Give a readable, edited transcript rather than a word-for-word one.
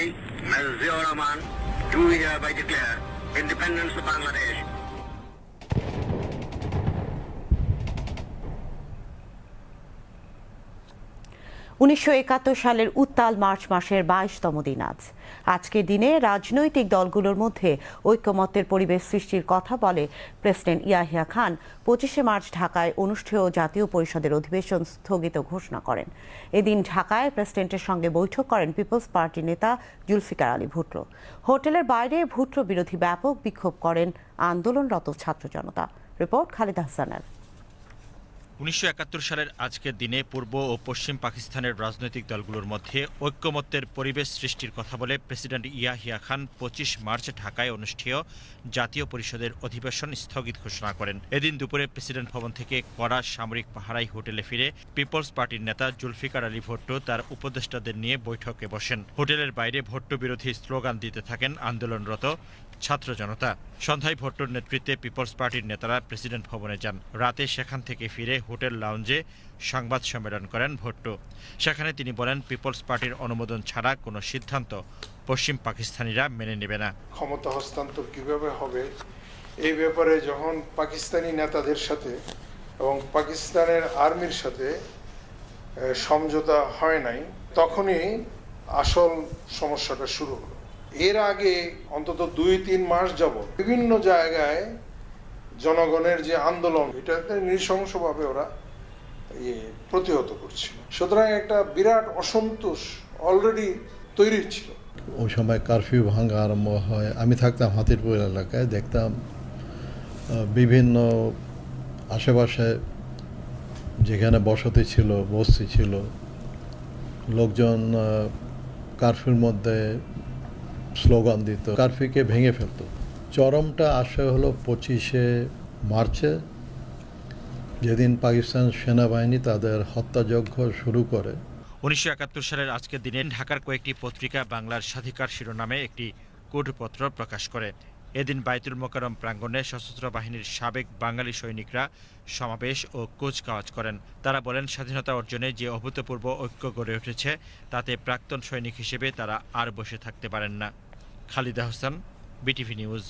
I, Mr. Ziaur Rahman, do hereby declare independence of Bangladesh. সালের উত্তাল March মাসের 22তম দিন আজকের দিনে রাজনৈতিক দলগুলোর মধ্যে ঐকমত্যের পরিবেশ সৃষ্টির কথা বলে প্রেসিডেন্ট ইয়াহিয়া খান 25 মার্চ ঢাকায় অনুষ্ঠেয় জাতীয় পরিষদের অধিবেশন স্থগিত ঘোষণা করেন। এদিন ঢাকায় প্রেসিডেন্টের সঙ্গে বৈঠক করেন পিপলস পার্টির নেতা জুলফিকার আলী ভুট্টো। হোটেলের বাইরে ভুট্টো বিরোধী ব্যাপক বিক্ষোভ করেন আন্দোলনরত ছাত্র জনতা। রিপোর্ট খালিদ হাসানের। 1971 সালের আজকের দিনে পূর্ব ও পশ্চিম পাকিস্তানের রাজনৈতিক দলগুলোর মধ্যে ঐকমত্যের পরিবেশ সৃষ্টির কথা বলে প্রেসিডেন্ট ইয়াহিয়া খান 25 মার্চ ঢাকায় অনুষ্ঠেয় জাতীয় পরিষদের অধিবেশন স্থগিত ঘোষণা করেন। এদিন দুপুরে প্রেসিডেন্ট ভবন থেকে কড়া সামরিক পাহারায় হোটেলে ফিরে পিপলস পার্টির নেতা জুলফিকার আলী ভুট্টো তার উপদেষ্টাদের নিয়ে বৈঠকে বসেন। হোটেলের বাইরে ভুট্টো বিরোধী স্লোগান দিতে থাকেন আন্দোলনরত ছাত্র জনতা। সন্ধ্যায় ভুট্টোর নেতৃত্বে পিপলস পার্টির নেতারা প্রেসিডেন্ট ভবনে যান। রাতে সেখান থেকে ফিরে হোটেল লাউঞ্জে সংবাদ সম্মেলন করেন ভুট্টো। সেখানে তিনি বলেন, পিপলস পার্টির অনুমোদন ছাড়া কোনো সিদ্ধান্ত পশ্চিম পাকিস্তানিরা মেনে নেবে না। ক্ষমতা হস্তান্তর কিভাবে হবে এই ব্যাপারে যখন পাকিস্তানি নেতাদের সাথে এবং পাকিস্তানের আর্মির সাথে সমঝোতা হয় নাই, তখনই আসল সমস্যাটা শুরু হলো। এর আগে অন্তত 2-3 মাস যাবত বিভিন্ন জায়গায় জনগণের যে আন্দোলন, এটাতে নৃশংসভাবে ওরা প্রতিহত করছিল। সুতরাং একটা বিরাট অসন্তোষ অলরেডি তৈরি ছিল। ওই সময় কারফিউ ভাঙা আরম্ভ হয়। আমি থাকতাম হাতিরপুর এলাকায়, দেখতাম বিভিন্ন আশেপাশে যেখানে বসতি ছিল, বস্তি ছিল, লোকজন কারফিউর মধ্যে স্লোগান দিত, কারফিউকে ভেঙে ফেলত। চরমটা আসে হলো 25 মার্চে, যেদিন পাকিস্তান সেনাবাহিনী তাদের হত্যাযজ্ঞ শুরু করে। 1971 সালের আজকের দিনে ঢাকার কয়েকটি পত্রিকা বাংলার স্বাধিকার শিরোনামে একটি কোডপত্র প্রকাশ করে। এদিন বায়তুল মোকাররম প্রাঙ্গণে সশস্ত্র বাহিনীর সাবেক বাঙালি সৈনিকরা সমাবেশ ও কুচকাওয়াজ করেন। তারা বলেন, স্বাধীনতা অর্জনে যে অভূতপূর্ব ঐক্য গড়ে উঠেছে তাতে প্রাক্তন সৈনিক হিসেবে তারা আর বসে থাকতে পারেন না। Khalid Hasan, BTV news.